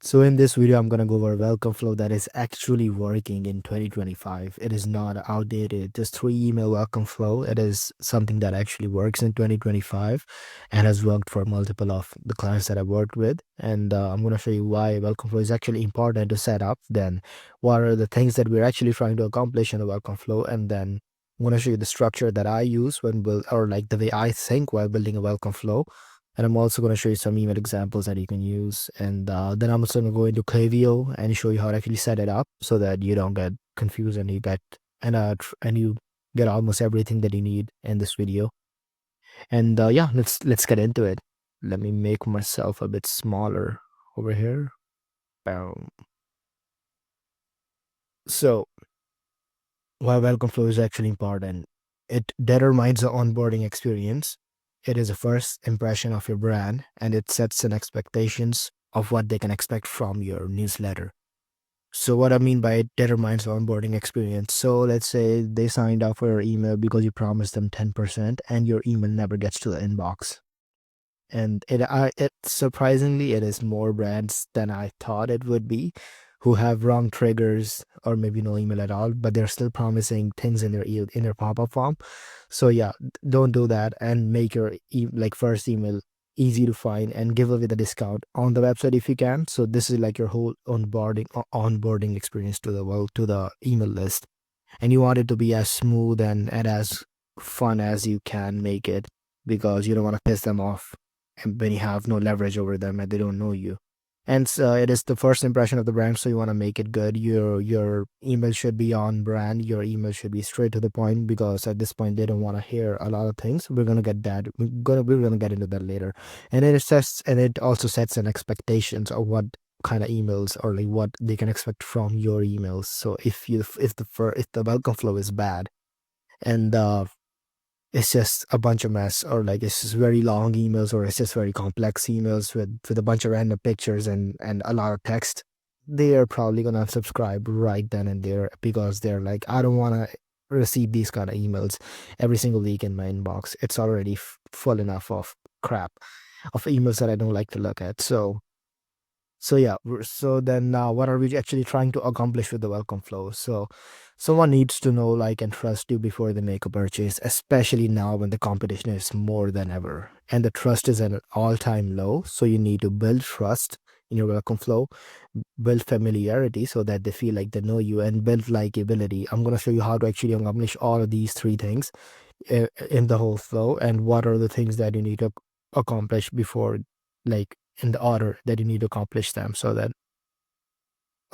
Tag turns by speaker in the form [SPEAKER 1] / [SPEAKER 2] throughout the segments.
[SPEAKER 1] So in this video, I'm gonna go over a welcome flow that is actually working in 2025. It is not outdated, just three email welcome flow. It is something that actually works in 2025 and has worked for multiple of the clients that I've worked with. And I'm gonna show you why welcome flow is actually important to set up. Then what are the things that we're actually trying to accomplish in a welcome flow, and then I'm gonna show you the structure that I use when build, or like the way I think while building a welcome flow. And I'm also going to show you some email examples that you can use. And then I'm also going to go into Klaviyo and show you how to actually set it up so that you don't get confused and and you get almost everything that you need in this video. And yeah, let's get into it. Let me make myself a bit smaller over here. Boom. So why welcome flow is actually important. It determines the onboarding experience. It is a first impression of your brand, and it sets an expectations of what they can expect from your newsletter. So what I mean by it determines the onboarding experience. So let's say they signed up for your email because you promised them 10% and your email never gets to the inbox. And it surprisingly, it is more brands than I thought it would be, who have wrong triggers or maybe no email at all, but they're still promising things in their pop-up form. So yeah, don't do that, and make your like first email easy to find and give away the discount on the website if you can. So this is like your whole onboarding experience to the email list, and you want it to be as smooth and as fun as you can make it, because you don't want to piss them off and when you have no leverage over them and they don't know you. And so it is the first impression of the brand, so you want to make it good. Your email should be on brand. Your email should be straight to the point, because at this point they don't want to hear a lot of things. We're gonna get that. We're gonna get into that later. And it also sets an expectations of what kind of emails, or like what they can expect from your emails. So if the welcome flow is bad, and it's just a bunch of mess, or like it's just very long emails, or it's just very complex emails with a bunch of random pictures and a lot of text, they are probably gonna subscribe right then and there, because they're like, I don't want to receive these kind of emails every single week in my inbox. It's already full enough of crap, of emails that I don't like to look at. So yeah, so then what are we actually trying to accomplish with the welcome flow? So someone needs to know, like, and trust you before they make a purchase, especially now when the competition is more than ever and the trust is at an all-time low. So you need to build trust in your welcome flow, build familiarity so that they feel like they know you, and build likability. I'm going to show you how to actually accomplish all of these three things in the whole flow, and what are the things that you need to accomplish before, like, in the order that you need to accomplish them. So that,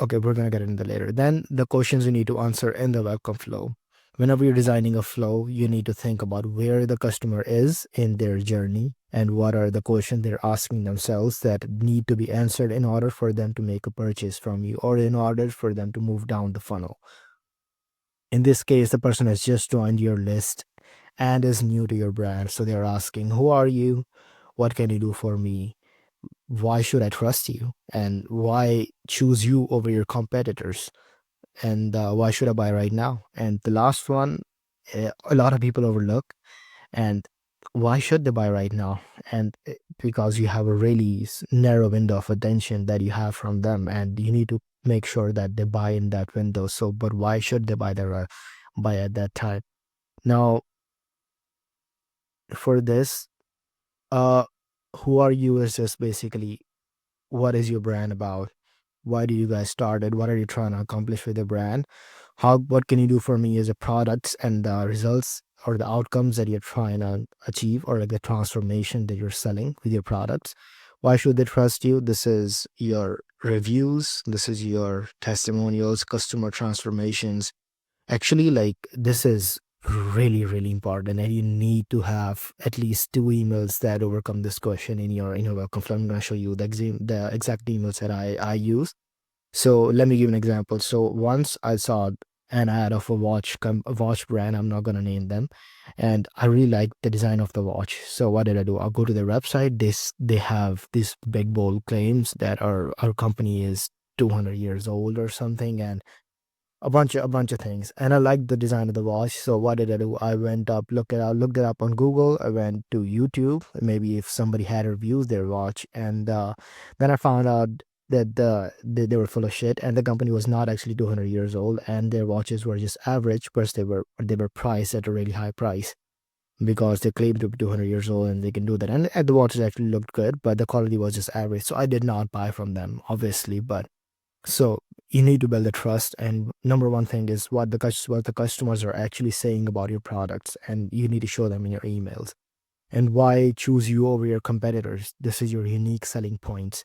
[SPEAKER 1] okay, we're gonna get into later. Then the questions you need to answer in the welcome flow. Whenever you're designing a flow, you need to think about where the customer is in their journey and what are the questions they're asking themselves that need to be answered in order for them to make a purchase from you, or in order for them to move down the funnel. In this case, the person has just joined your list and is new to your brand. So they're asking, who are you? What can you do for me? Why should I trust you? And why choose you over your competitors? And why should I buy right now? And the last one, a lot of people overlook. And why should they buy right now? And because you have a really narrow window of attention that you have from them, and you need to make sure that they buy in that window. So, but why should they buy at that time? Now, for this, uh, who are you is just basically, what is your brand about? Why do you guys started? What are you trying to accomplish with the brand? What can you do for me as a products and the results or the outcomes that you're trying to achieve, or like the transformation that you're selling with your products? Why should they trust you? This is your reviews, this is your testimonials, customer transformations. Actually, like, this is really, really important, and you need to have at least two emails that overcome this question in your welcome flow. I'm going to show you the exact emails that I use. So let me give an example. So once I saw an ad of a watch brand. I'm not gonna name them, and I really liked the design of the watch. So what did I do? I'll go to their website. They have these big bold claims that our company is 200 years old or something, and a bunch of things. And I liked the design of the watch. So what did I do? I went up, looked it up on Google. I went to YouTube, maybe if somebody had reviews their watch, and then I found out that they were full of shit, and the company was not actually 200 years old, and their watches were just average, but they were priced at a really high price because they claimed to be 200 years old and they can do that. And the watches actually looked good, but the quality was just average. So I did not buy from them, obviously. But so you need to build the trust. And number one thing is what the customers are actually saying about your products. And you need to show them in your emails. And why choose you over your competitors? This is your unique selling points.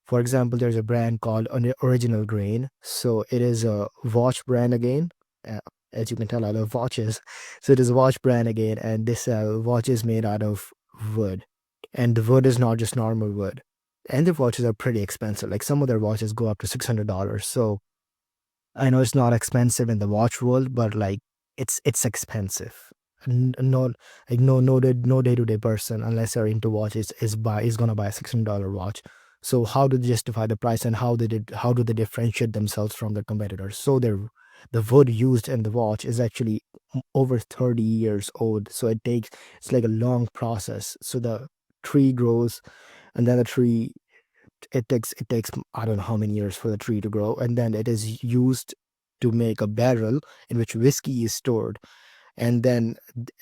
[SPEAKER 1] For example, there's a brand called Original Grain. So it is a watch brand again. Uh, as you can tell, I love watches. So it is a watch brand again, and they sell watches made out of wood. And the wood is not just normal wood. And the watches are pretty expensive. Like some of their watches go up to $600. So I know it's not expensive in the watch world, but like it's expensive. No, like no day to day person, unless they're into watches, is gonna buy a $600 watch. So how do they justify the price, and how do they differentiate themselves from their competitors? So the wood used in the watch is actually over 30 years old. So it's like a long process. So the tree grows, and then the tree it takes I don't know how many years for the tree to grow, and then it is used to make a barrel in which whiskey is stored, and then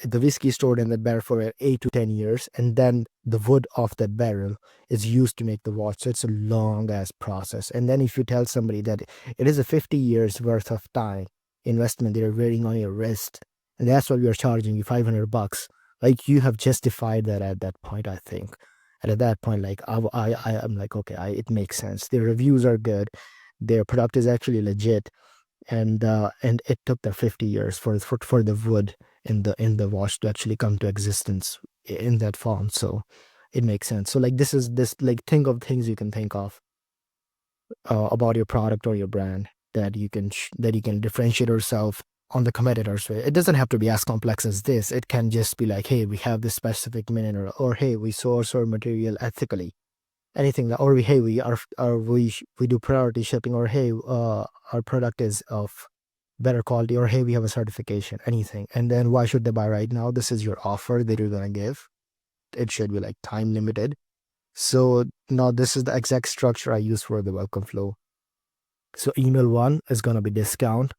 [SPEAKER 1] the whiskey is stored in the barrel for 8 to 10 years, and then the wood of that barrel is used to make the watch. So it's a long ass process. And then if you tell somebody that it is a 50 years worth of time investment they're wearing on your wrist, and that's what we are charging you $500, like you have justified that at that point, I think. And at that point, like I'm like, okay, it makes sense. Their reviews are good, their product is actually legit, and it took them 50 years for the wood in the watch to actually come to existence in that form. So it makes sense. So like this like think of things you can think of about your product or your brand that that you can differentiate yourself on the competitors with. It doesn't have to be as complex as this. It can just be like, hey, we have this specific mineral, or hey, we source our material ethically, anything that, or we hey we do priority shipping, or hey, our product is of better quality, or hey, we have a certification, anything. And then why should they buy right now? This is your offer that you're gonna give. It should be like time limited. So now this is the exact structure I use for the welcome flow. So email one is gonna be discount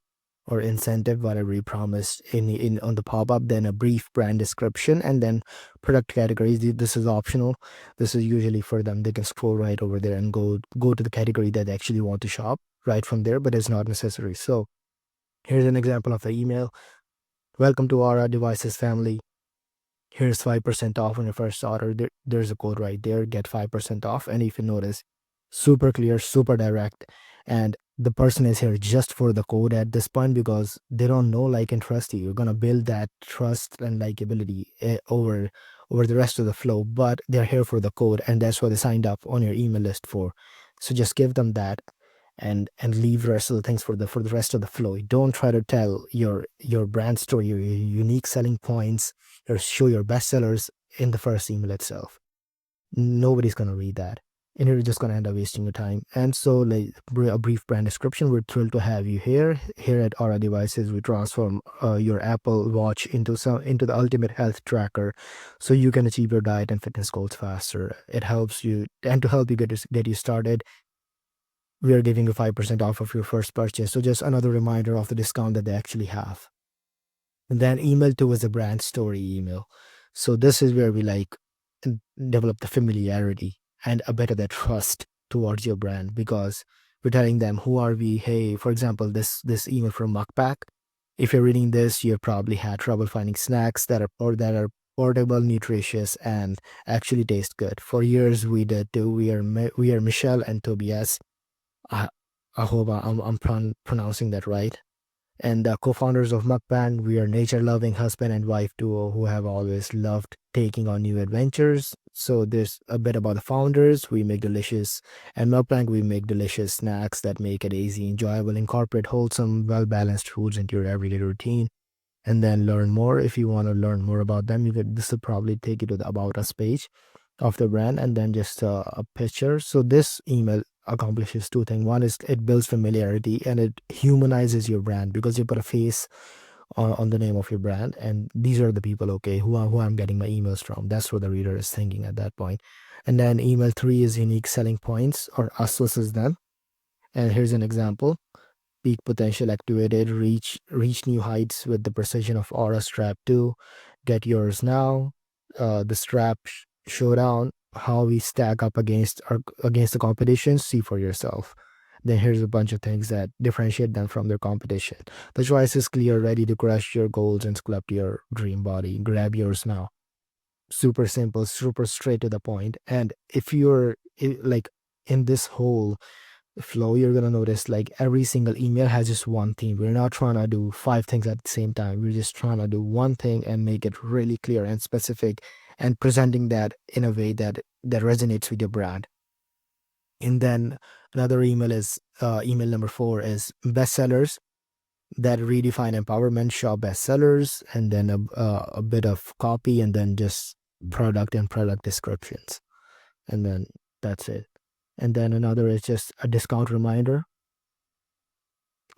[SPEAKER 1] or incentive, whatever you promised in on the pop-up, then a brief brand description, and then product categories. This is optional. This is usually for them. They can scroll right over there and go to the category that they actually want to shop right from there, but it's not necessary. So here's an example of the email. Welcome to our devices family. Here's 5% off on your first order. There's a code right there. Get 5% off. And if you notice, super clear, super direct. And the person is here just for the code at this point, because they don't know, like, and trust you. You're going to build that trust and likability over the rest of the flow, but they're here for the code. And that's what they signed up on your email list for. So just give them that, and leave the rest of the things for the rest of the flow. Don't try to tell your brand story, your unique selling points, or show your bestsellers in the first email itself. Nobody's gonna read that, and you're just gonna end up wasting your time. And so, like, a brief brand description. We're thrilled to have you here. Here at Aura Devices, we transform your Apple Watch into the ultimate health tracker, so you can achieve your diet and fitness goals faster. It helps you, and to help you get you started, we are giving you 5% off of your first purchase. So just another reminder of the discount that they actually have. And then email two is a brand story email. So this is where we like develop the familiarity and a bit of the trust towards your brand, because we're telling them who are we. Hey, for example, this email from Mukpack. If you're reading this, you've probably had trouble finding snacks that are portable, nutritious, and actually taste good. For years we did too. We are Michelle and Tobias. I, I hope I'm pronouncing that right. And the co-founders of Mukbang, we are nature-loving husband and wife duo who have always loved taking on new adventures. So there's a bit about the founders. We make delicious, and Mukbang, we make delicious snacks that make it easy, enjoyable, incorporate wholesome, well-balanced foods into your everyday routine. And then learn more. If you want to learn more about them, this will probably take you to the About Us page of the brand, and then just a picture. So this email accomplishes two things. One is it builds familiarity and it humanizes your brand, because you put a face on the name of your brand, and these are the people, okay, who I'm getting my emails from. That's what the reader is thinking at that point. And then email 3 is unique selling points, or assesses them. And here's an example: peak potential activated, reach new heights with the precision of Aura Strap 2. Get yours now. The strap showdown, how we stack up against the competition. See for yourself. Then here's a bunch of things that differentiate them from their competition. The choice is clear, ready to crush your goals and sculpt your dream body. Grab yours now. Super simple, super straight to the point. And if you're like in this whole flow, you're gonna notice like every single email has just one theme. We're not trying to do 5 things at the same time. We're just trying to do one thing and make it really clear and specific, and presenting that in a way that resonates with your brand. And then another email is email number 4 is bestsellers that redefine empowerment. Shop bestsellers, and then a bit of copy, and then just product and product descriptions, and then that's it. And then another is just a discount reminder.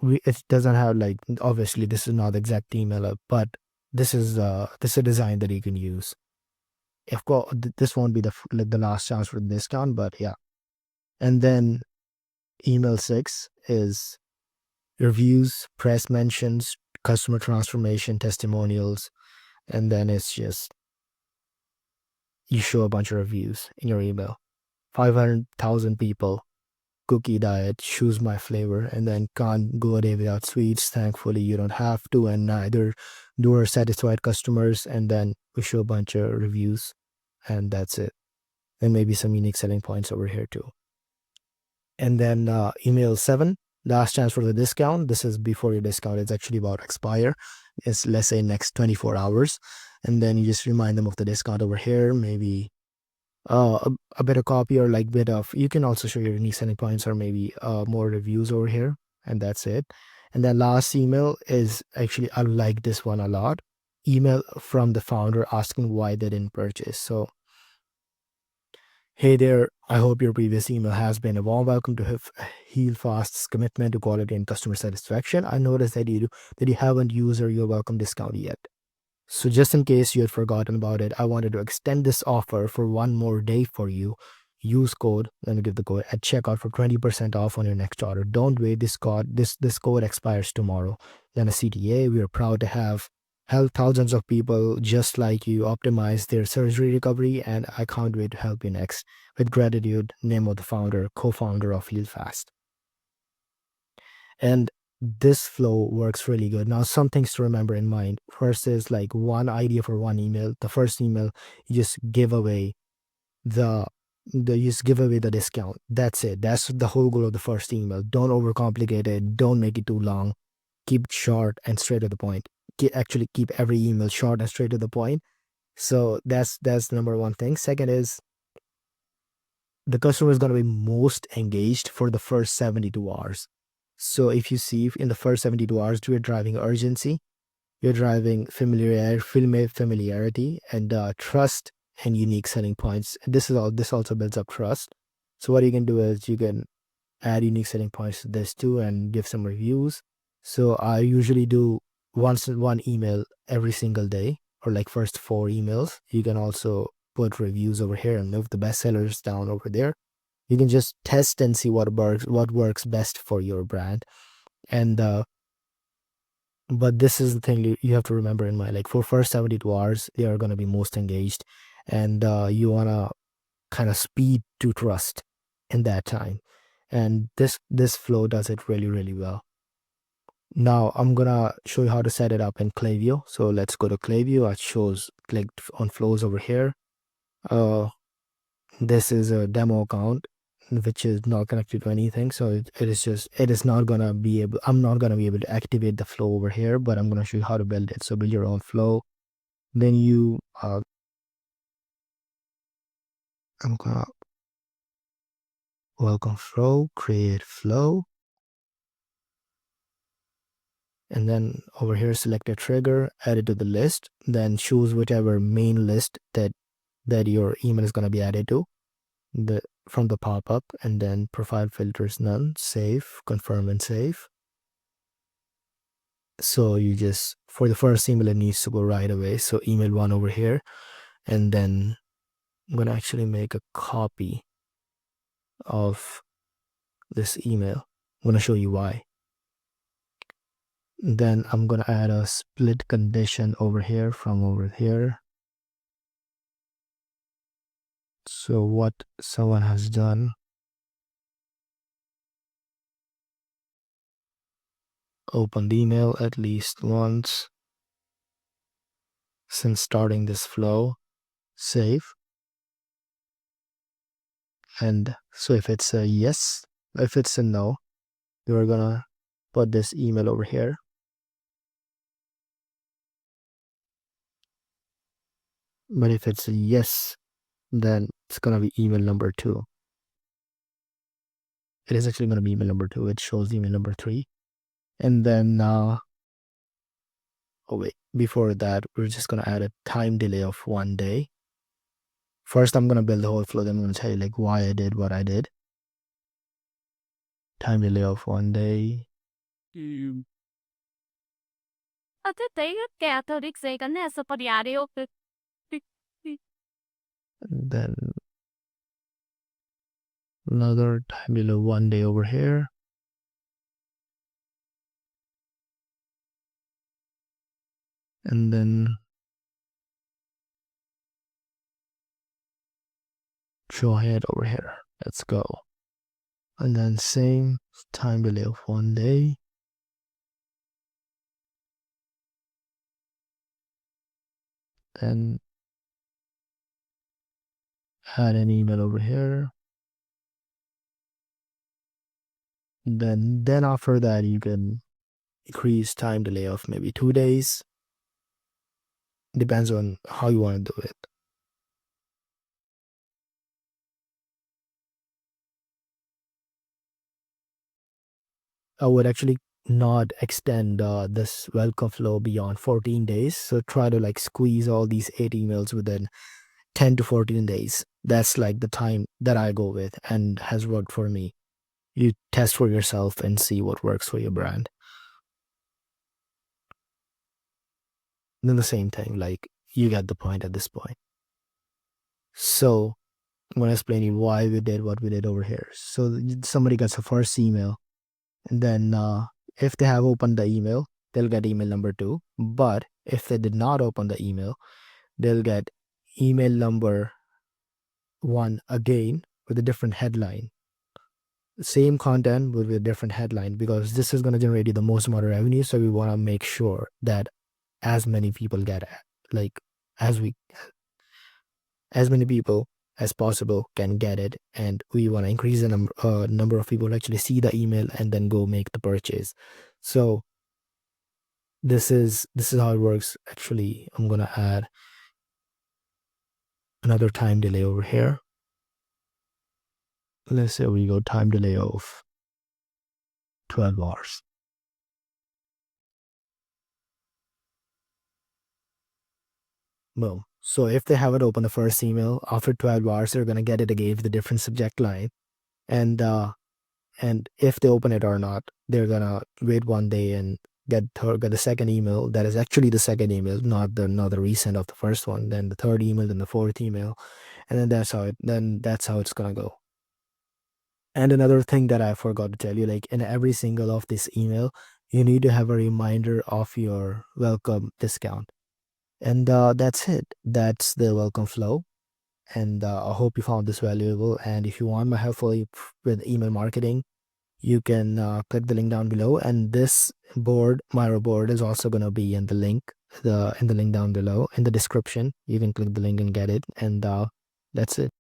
[SPEAKER 1] It doesn't have, like, obviously this is not the exact email, but this is a design that you can use. Of course, this won't be like the last chance for the discount, but yeah. And then email 6 is reviews, press mentions, customer transformation, testimonials, and then it's just you show a bunch of reviews in your email. 500,000 people, cookie diet, choose my flavor, and then can't go a day without sweets. Thankfully, you don't have to, and neither do our satisfied customers. And then we show a bunch of reviews, and that's it. And maybe some unique selling points over here too. And then email 7, last chance for the discount. This is before your discount. It's actually about expire. It's, let's say, next 24 hours. And then you just remind them of the discount over here. Maybe a bit of copy, or like bit of, you can also show your unique selling points, or maybe more reviews over here, and that's it. And then last email is actually, I like this one a lot. Email from the founder asking why they didn't purchase. So, hey there, I hope your previous email has been a warm welcome to Heal Fast's commitment to quality and customer satisfaction. I noticed that you haven't used your welcome discount yet. So just in case you had forgotten about it, I wanted to extend this offer for one more day for you. Use code, let me give the code, at checkout for 20% off on your next order. Don't wait. This code expires tomorrow. Then a CTA, we are proud to have helped thousands of people just like you optimize their surgery recovery, and I can't wait to help you next. With gratitude, name of the founder, co-founder of HealFast. And this flow works really good. Now, some things to remember in mind. First is like one idea for one email. The first email, you just give away the discount. That's it. That's the whole goal of the first email. Don't overcomplicate it. Don't make it too long. Keep it short and straight to the point. Actually, keep every email short and straight to the point. So that's the number one thing. Second is, the customer is going to be most engaged for the first 72 hours. So if you see in the first 72 hours, you're driving urgency, you're driving familiarity, and trust and unique selling points. And this also builds up trust. So what you can do is you can add unique selling points to this too and give some reviews. So I usually do one email every single day, or like first 4 emails. You can also put reviews over here and move the bestsellers down over there. You can just test and see what works best for your brand. And but this is the thing you have to remember in mind. Like for first 72 hours, they are going to be most engaged, and you want to kind of speed to trust in that time. And this flow does it really, really well. Now I'm gonna show you how to set it up in Klaviyo. So let's go to Klaviyo. It shows clicked on flows over here. This is a demo account which is not connected to anything, so it is not gonna be able, I'm not gonna be able to activate the flow over here, but I'm gonna show you how to build it. So build your own flow. Then you I'm gonna welcome flow, create flow, and then over here select a trigger, add it to the list, then choose whichever main list that your email is gonna be added to from the pop-up, and then profile filters none, save, confirm and save. So you just, for the first email, it needs to go right away. So email 1 over here, and then I'm going to actually make a copy of this email. I'm going to show you why. Then I'm going to add a split condition over here from over here. So what someone has done, open the email at least once since starting this flow, save. And so if it's a yes, if it's a no, you're gonna put this email over here. But if it's a yes, then it's gonna be email number 2. It is actually gonna be email number 2. It shows email number 3. And then, oh wait, before that, we're just gonna add a time delay of 1 day. First, I'm gonna build the whole flow. Then I'm gonna tell you like why I did what I did. Time delay of 1 day. And then another time delay of 1 day over here. And then show head over here. Let's go. And then same time delay of 1 day. Then add an email over here. Then after that, you can increase time delay of maybe 2 days. Depends on how you want to do it. I would actually not extend this welcome flow beyond 14 days. So try to like squeeze all these 8 emails within 10 to 14 days. That's like the time that I go with and has worked for me. You test for yourself and see what works for your brand. Then the same thing, like you get the point at this point. So I'm going to explain you why we did what we did over here. So somebody gets a first email, and then if they have opened the email, they'll get email number 2. But if they did not open the email, they'll get email number 1 again with a different headline. Same content with a different headline, because this is going to generate you the most amount of revenue. So we want to make sure that as many people get like as many people as possible can get it, and we want to increase the number of people who actually see the email and then go make the purchase. So this is how it works. Actually, I'm gonna add another time delay over here. Let's say we go time delay of 12 hours. Boom. So if they haven't opened the first email after 12 hours, they're gonna get it again with a different subject line. And if they open it or not, they're gonna wait 1 day and get the second email that is actually the second email, not the resend of the first one. Then the third email, then the fourth email, and then that's how it's gonna go. And another thing that I forgot to tell you, like in every single of this email, you need to have a reminder of your welcome discount. And that's it. That's the welcome flow. And I hope you found this valuable. And if you want my help with email marketing, you can click the link down below. And this board, Miro board, is also going to be in the link, in the link down below in the description. You can click the link and get it. And that's it.